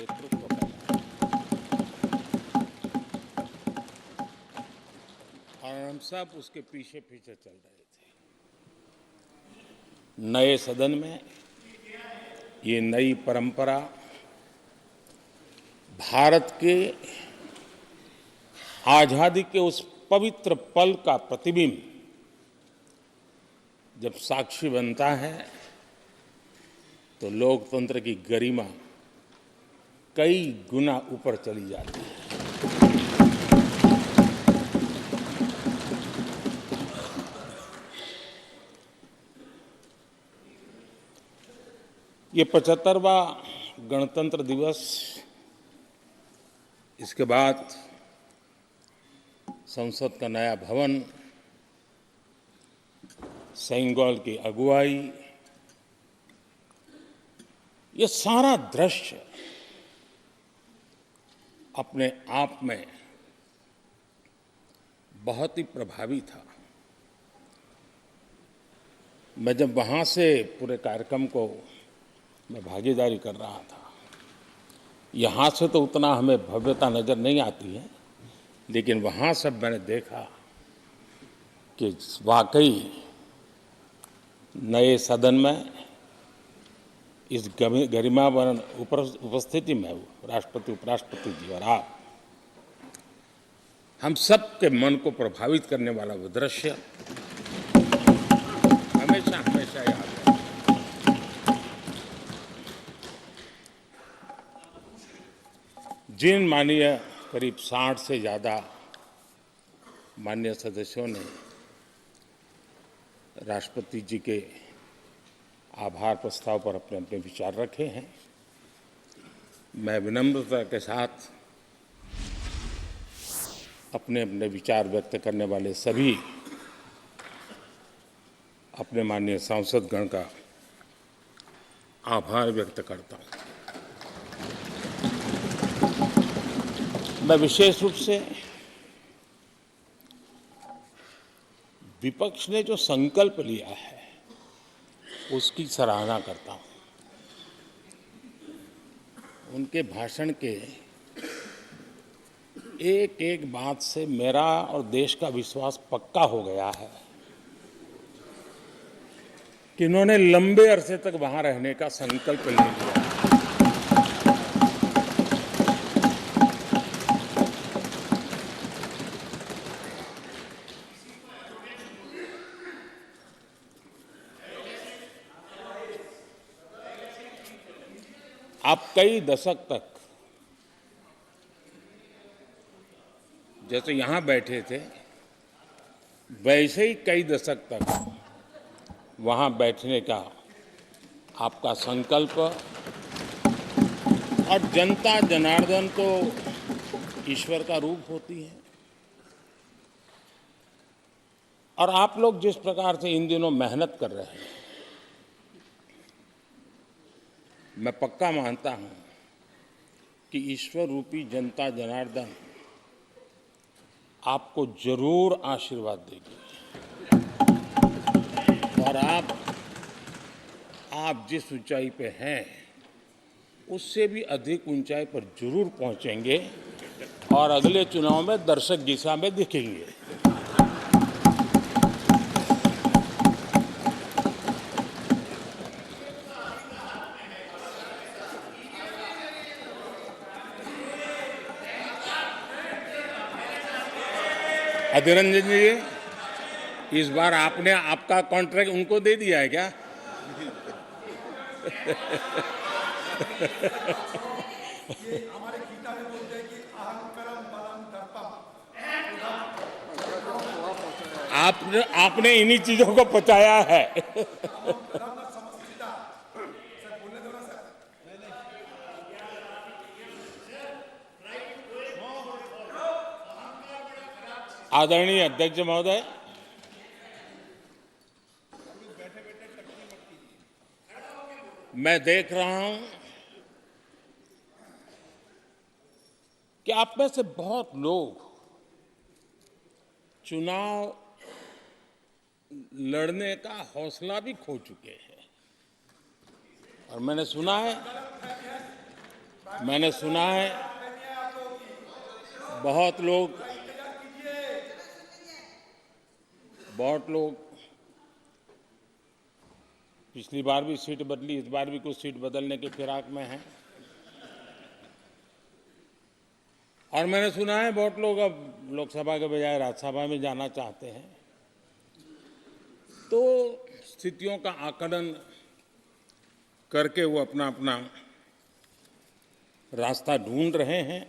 नेतृत्व कर रहा है और हम सब उसके पीछे पीछे चल रहे थे। नए सदन में ये नई परंपरा भारत के आजादी के उस पवित्र पल का प्रतिबिंब जब साक्षी बनता है तो लोकतंत्र की गरिमा कई गुना ऊपर चली जाती है। ये 75वां गणतंत्र दिवस, इसके बाद संसद का नया भवन, सेनेगल की अगुवाई, ये सारा दृश्य अपने आप में बहुत ही प्रभावी था। मैं जब वहाँ से पूरे कार्यक्रम को मैं भागीदारी कर रहा था, यहाँ से तो उतना हमें भव्यता नजर नहीं आती है, लेकिन वहाँ सब मैंने देखा कि वाकई नए सदन में इस गरिमावान उपस्थिति में राष्ट्रपति, उपराष्ट्रपति जी और आप, हम सब के मन को प्रभावित करने वाला वो दृश्य हमेशा हमेशा याद है। जिन माननीय करीब 60 से ज़्यादा माननीय सदस्यों ने राष्ट्रपति जी के आभार प्रस्ताव पर अपने अपने विचार रखे हैं, मैं विनम्रता के साथ अपने अपने विचार व्यक्त करने वाले सभी अपने माननीय सांसदगण का आभार व्यक्त करता हूं। मैं विशेष रूप से विपक्ष ने जो संकल्प लिया है उसकी सराहना करता हूं। उनके भाषण के एक एक बात से मेरा और देश का विश्वास पक्का हो गया है कि इन्होंने लंबे अरसे तक वहां रहने का संकल्प ले लिया। आप कई दशक तक जैसे यहां बैठे थे, वैसे ही कई दशक तक वहां बैठने का आपका संकल्प, और जनता जनार्दन तो ईश्वर का रूप होती है, और आप लोग जिस प्रकार से इन दिनों मेहनत कर रहे हैं, मैं पक्का मानता हूं कि ईश्वर रूपी जनता जनार्दन आपको जरूर आशीर्वाद देगी और आप जिस ऊंचाई पे हैं उससे भी अधिक ऊंचाई पर जरूर पहुंचेंगे और अगले चुनाव में दर्शक दिशा में दिखेंगे। अधीर रंजन जी, इस बार आपने आपका कॉन्ट्रैक्ट उनको दे दिया है क्या? आपने इन्हीं चीजों को पचाया है। आदरणीय अध्यक्ष महोदय, मैं देख रहा हूं कि आप में से बहुत लोग चुनाव लड़ने का हौसला भी खो चुके हैं, और मैंने सुना है मैंने सुना है बहुत लोग पिछली बार भी सीट बदली, इस बार भी कुछ सीट बदलने की फिराक में हैं। और मैंने सुना है बहुत लोग अब लोकसभा के बजाय राज्यसभा में जाना चाहते हैं। तो स्थितियों का आकलन करके वो अपना अपना रास्ता ढूंढ रहे हैं।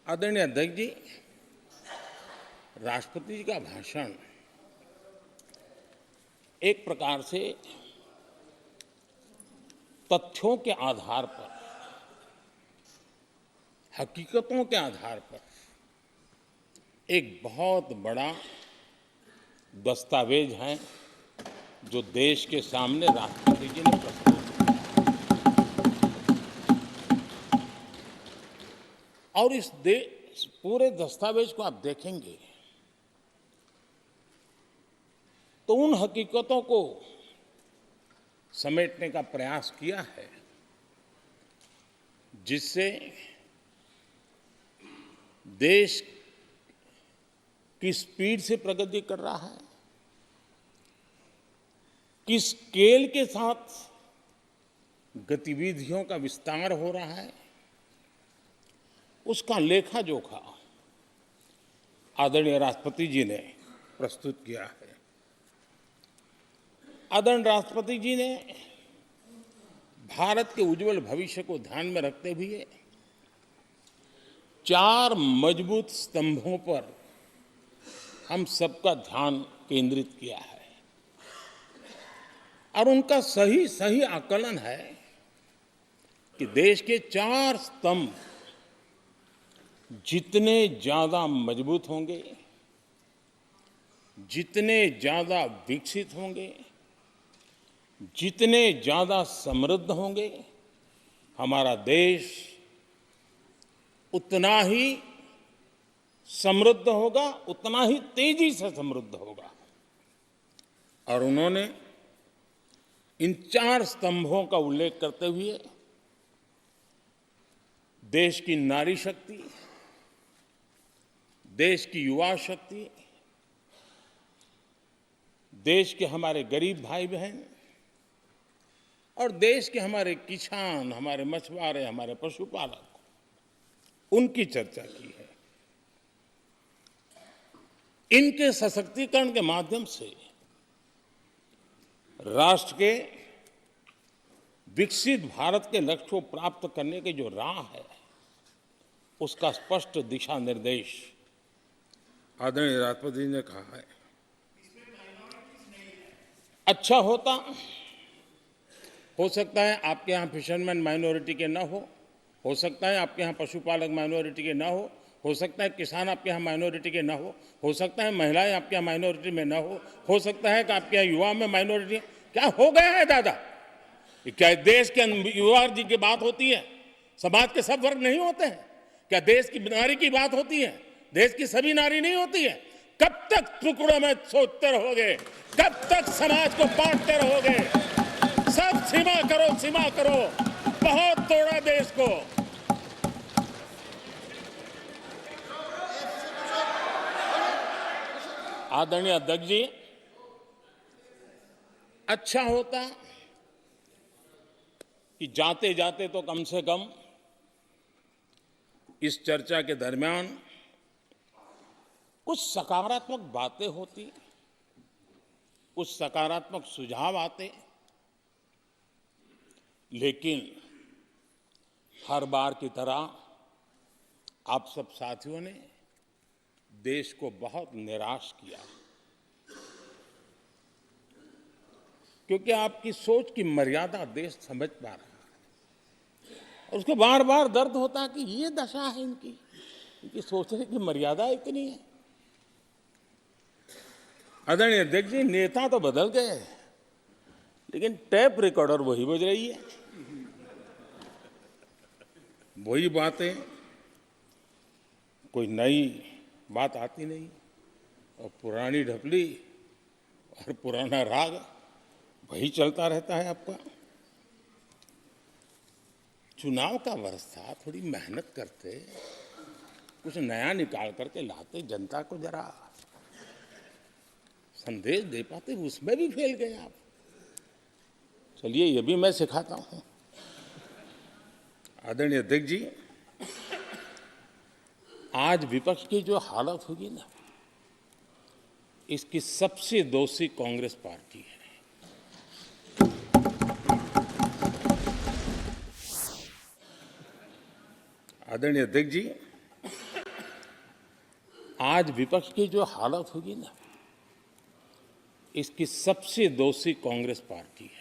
आदरणीय अध्यक्ष जी, राष्ट्रपति जी का भाषण एक प्रकार से तथ्यों के आधार पर, हकीकतों के आधार पर एक बहुत बड़ा दस्तावेज है जो देश के सामने राष्ट्रपति जी ने प्रस्तुत किया। और इस पूरे दस्तावेज को आप देखेंगे तो उन हकीकतों को समेटने का प्रयास किया है जिससे देश किस स्पीड से प्रगति कर रहा है, किस स्केल के साथ गतिविधियों का विस्तार हो रहा है, उसका लेखा जोखा आदरणीय राष्ट्रपति जी ने प्रस्तुत किया है। आदरणीय राष्ट्रपति जी ने भारत के उज्जवल भविष्य को ध्यान में रखते हुए 4 मजबूत स्तंभों पर हम सबका ध्यान केंद्रित किया है और उनका सही आकलन है कि देश के 4 स्तंभ जितने ज्यादा मजबूत होंगे, जितने ज्यादा विकसित होंगे, जितने ज्यादा समृद्ध होंगे, हमारा देश उतना ही समृद्ध होगा, उतना ही तेजी से समृद्ध होगा। और उन्होंने इन 4 स्तंभों का उल्लेख करते हुए देश की नारी शक्ति, देश की युवा शक्ति, देश के हमारे गरीब भाई बहन और देश के हमारे किसान, हमारे मछुआरे, हमारे पशुपालक, उनकी चर्चा की है। इनके सशक्तिकरण के माध्यम से राष्ट्र के विकसित भारत के लक्ष्य को प्राप्त करने की जो राह है, उसका स्पष्ट दिशा निर्देश आदरणीय राष्ट्रपति जी ने कहा है। अच्छा हो सकता है आपके यहाँ फिशरमैन माइनॉरिटी के ना हो सकता है आपके यहाँ पशुपालक माइनॉरिटी के ना हो सकता है किसान आपके यहाँ माइनॉरिटी के ना हो सकता है महिलाएं आपके यहाँ माइनॉरिटी में ना हो सकता है कि आपके यहाँ युवा में माइनॉरिटी। क्या हो गया है दादा? क्या देश के युवा जी की बात होती है? समाज के सब वर्ग नहीं होते हैं क्या? देश की नारी की बात होती है? देश की सभी नारी नहीं होती है? कब तक टुकड़ों में सोचते रहोगे? कब तक समाज को बांटते रहोगे? सब सीमा करो, बहुत तोड़ा देश को। आदरणीय अध्यक्ष जी, अच्छा होता कि जाते जाते तो कम से कम इस चर्चा के दरमियान कुछ सकारात्मक बातें होती, कुछ सकारात्मक सुझाव आते, लेकिन हर बार की तरह आप सब साथियों ने देश को बहुत निराश किया, क्योंकि आपकी सोच की मर्यादा देश समझ पा रहा है। और उसको बार बार दर्द होता कि ये दशा है इनकी सोचने की मर्यादा इतनी है। आदरणीय अध्यक्ष जी, नेता तो बदल गए, लेकिन टेप रिकॉर्डर वही बज रही है, वही बातें, कोई नई बात आती नहीं, और पुरानी ढपली और पुराना राग वही चलता रहता है आपका। चुनाव का वर्ष था, थोड़ी मेहनत करते, कुछ नया निकाल करके लाते, जनता को जरा संदेश दे पाते, उसमें भी फेल गए आप। चलिए ये भी मैं सिखाता हूं। आदरणीय अध्यक्ष जी, आज विपक्ष की जो हालत होगी ना, इसकी सबसे दोषी कांग्रेस पार्टी है। आदरणीय अध्यक्ष जी, आज विपक्ष की जो हालत होगी ना, इसकी सबसे दोषी कांग्रेस पार्टी है।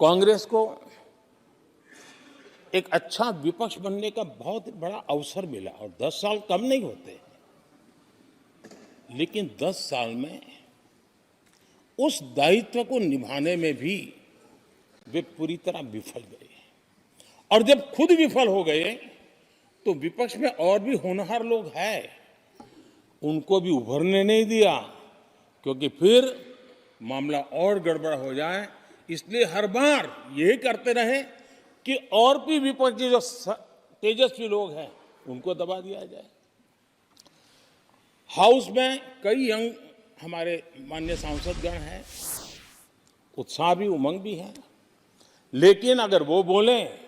कांग्रेस को एक अच्छा विपक्ष बनने का बहुत बड़ा अवसर मिला और 10 साल कम नहीं होते, लेकिन 10 साल में उस दायित्व को निभाने में भी वे पूरी तरह विफल गए। और जब खुद विफल हो गए तो विपक्ष में और भी होनहार लोग हैं, उनको भी उभरने नहीं दिया, क्योंकि फिर मामला और गड़बड़ हो जाए। इसलिए हर बार यही करते रहे कि और भी विपक्ष के जो तेजस्वी लोग हैं उनको दबा दिया जाए। हाउस में कई यंग हमारे माननीय सांसदगण हैं, उत्साह भी उमंग भी है, लेकिन अगर वो बोलें,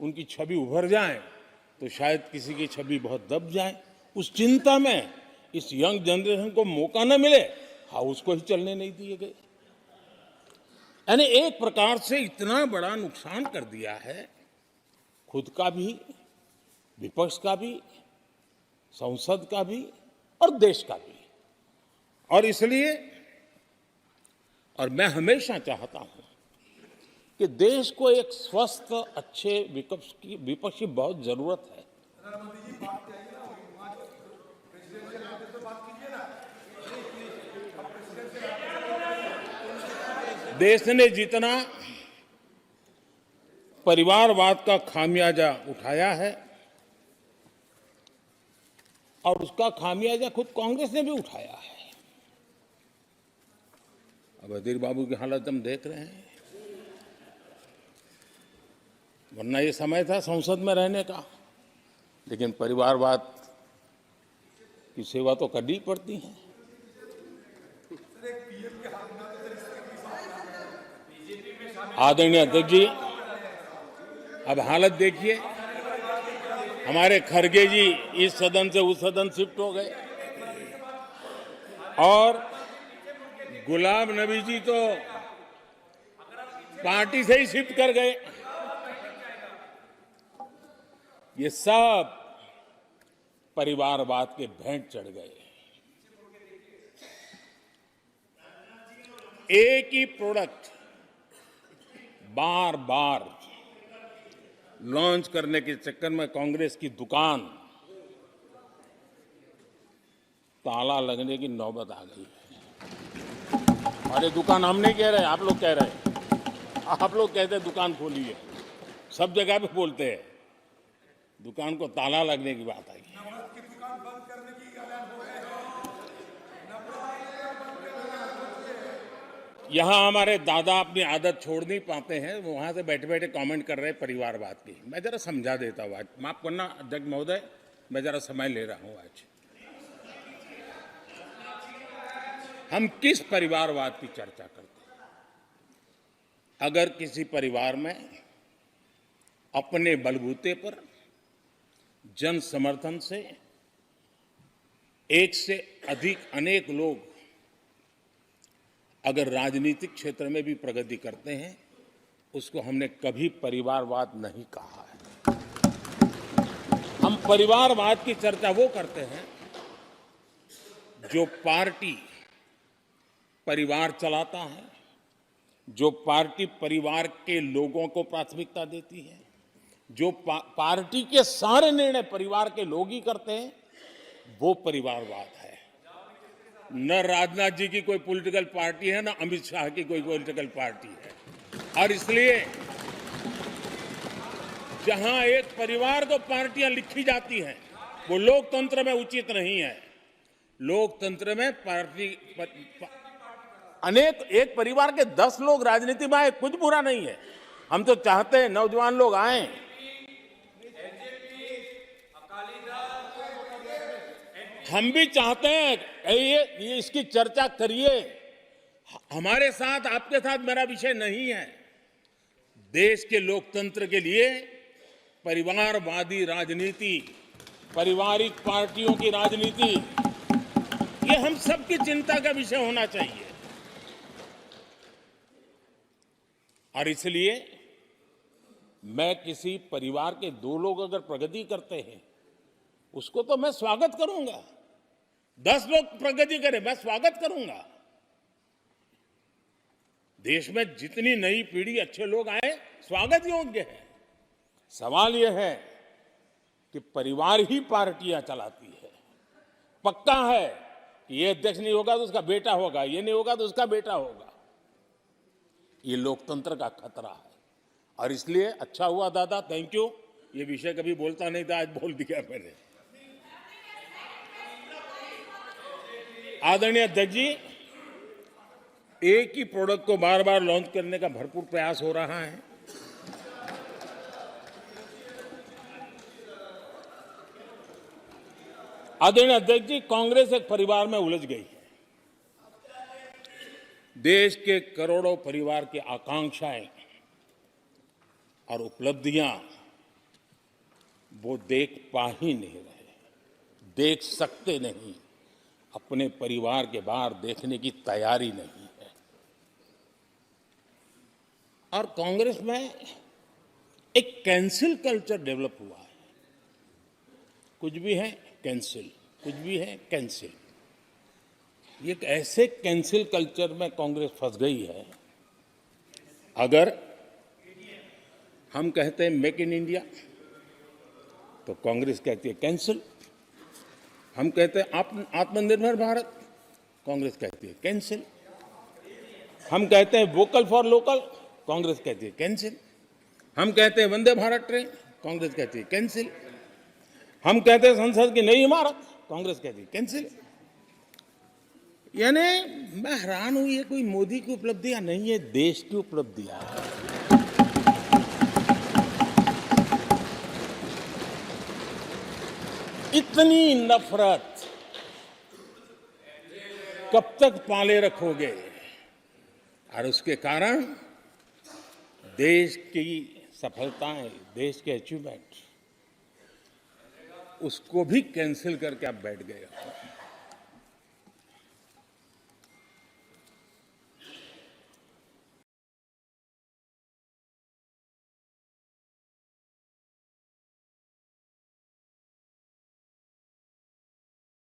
उनकी छवि उभर जाए तो शायद किसी की छवि बहुत दब जाए। उस चिंता में इस यंग जनरेशन को मौका न मिले, हाउस को ही चलने नहीं दिए गए। यानी एक प्रकार से इतना बड़ा नुकसान कर दिया है, खुद का भी, विपक्ष का भी, संसद का भी और देश का भी। और इसलिए और मैं हमेशा चाहता हूं कि देश को एक स्वस्थ अच्छे विपक्ष की बहुत जरूरत है। देश ने जितना परिवारवाद का खामियाजा उठाया है और उसका खामियाजा खुद कांग्रेस ने भी उठाया है। अब अधीर बाबू की हालत हम देख रहे हैं, वरना ये समय था संसद में रहने का, लेकिन परिवारवाद की सेवा तो करनी पड़ती है। आदरणीय अध्यक्ष जी, अब हालत देखिए, हमारे खरगे जी इस सदन से उस सदन शिफ्ट हो गए और गुलाम नबी जी तो पार्टी से ही शिफ्ट कर गए। ये सब परिवारवाद के भेंट चढ़ गए। एक ही प्रोडक्ट बार बार लॉन्च करने के चक्कर में कांग्रेस की दुकान ताला लगने की नौबत आ गई है। और ये दुकान हम नहीं कह रहे, आप लोग कह रहे हैं। आप लोग कहते हैं दुकान खोलिए, सब जगह पे बोलते हैं, दुकान को ताला लगने की बात आई। यहां हमारे दादा अपनी आदत छोड़ नहीं पाते हैं, वो वहां से बैठे बैठे कमेंट कर रहे हैं परिवारवाद की। मैं जरा समझा देता हूं, आज माफ करना अध्यक्ष महोदय, मैं जरा समय ले रहा हूं। आज हम किस परिवारवाद की चर्चा करते हैं? अगर किसी परिवार में अपने बलबूते पर जन समर्थन से एक से अधिक अनेक लोग अगर राजनीतिक क्षेत्र में भी प्रगति करते हैं, उसको हमने कभी परिवारवाद नहीं कहा है। हम परिवारवाद की चर्चा वो करते हैं जो पार्टी परिवार चलाता है, जो पार्टी परिवार के लोगों को प्राथमिकता देती है, जो पार्टी के सारे निर्णय परिवार के लोग ही करते हैं, वो परिवारवाद है। न राजनाथ जी की कोई पॉलिटिकल पार्टी है, न अमित शाह की कोई पॉलिटिकल पार्टी है। और इसलिए जहां एक परिवार को पार्टियां लिखी जाती हैं, वो लोकतंत्र में उचित नहीं है। लोकतंत्र में अनेक एक परिवार के 10 लोग राजनीति में आए, कुछ बुरा नहीं है। हम तो चाहते हैं नौजवान लोग आए। हम भी चाहते हैं ये इसकी चर्चा करिए। हमारे साथ आपके साथ मेरा विषय नहीं है। देश के लोकतंत्र के लिए परिवारवादी राजनीति, पारिवारिक पार्टियों की राजनीति, ये हम सबकी चिंता का विषय होना चाहिए। और इसलिए मैं किसी परिवार के 2 लोग अगर प्रगति करते हैं, उसको तो मैं स्वागत करूंगा। 10 लोग प्रगति करें, मैं स्वागत करूंगा। देश में जितनी नई पीढ़ी अच्छे लोग आए, स्वागत योग्य है। सवाल यह है कि परिवार ही पार्टियां चलाती है। पक्का है कि ये अध्यक्ष नहीं होगा तो उसका बेटा होगा, ये नहीं होगा तो उसका बेटा होगा। ये लोकतंत्र का खतरा है। और इसलिए अच्छा हुआ दादा, थैंक यू। ये विषय कभी बोलता नहीं था, आज बोल दिया मैंने। आदरणीय अध्यक्ष जी, एक ही प्रोडक्ट को बार बार लॉन्च करने का भरपूर प्रयास हो रहा है। आदरणीय अध्यक्ष जी, कांग्रेस एक परिवार में उलझ गई है। देश के करोड़ों परिवार की आकांक्षाएं और उपलब्धियां वो देख पा ही नहीं रहे, देख सकते नहीं। अपने परिवार के बाहर देखने की तैयारी नहीं है। और कांग्रेस में एक कैंसिल कल्चर डेवलप हुआ है। कुछ भी है कैंसिल, कुछ भी है कैंसिल। ये एक ऐसे कैंसिल कल्चर में कांग्रेस फंस गई है। अगर हम कहते हैं मेक इन इंडिया तो कांग्रेस कहती है कैंसिल। हम कहते हैं आत्मनिर्भर भारत, कांग्रेस कहती है कैंसिल। हम कहते हैं वोकल फॉर लोकल, कांग्रेस कहती है कैंसिल। हम कहते हैं वंदे भारत ट्रेन, कांग्रेस कहती है कैंसिल। हम कहते हैं संसद की नई इमारत, कांग्रेस कहती है कैंसिल। यानी मैं हैरान हूं, ये कोई मोदी की उपलब्धियां नहीं है, देश की उपलब्धियां हैं। इतनी नफरत कब तक पाले रखोगे? और उसके कारण देश की सफलताएं, देश के अचीवमेंट, उसको भी कैंसिल करके आप बैठ गए हो।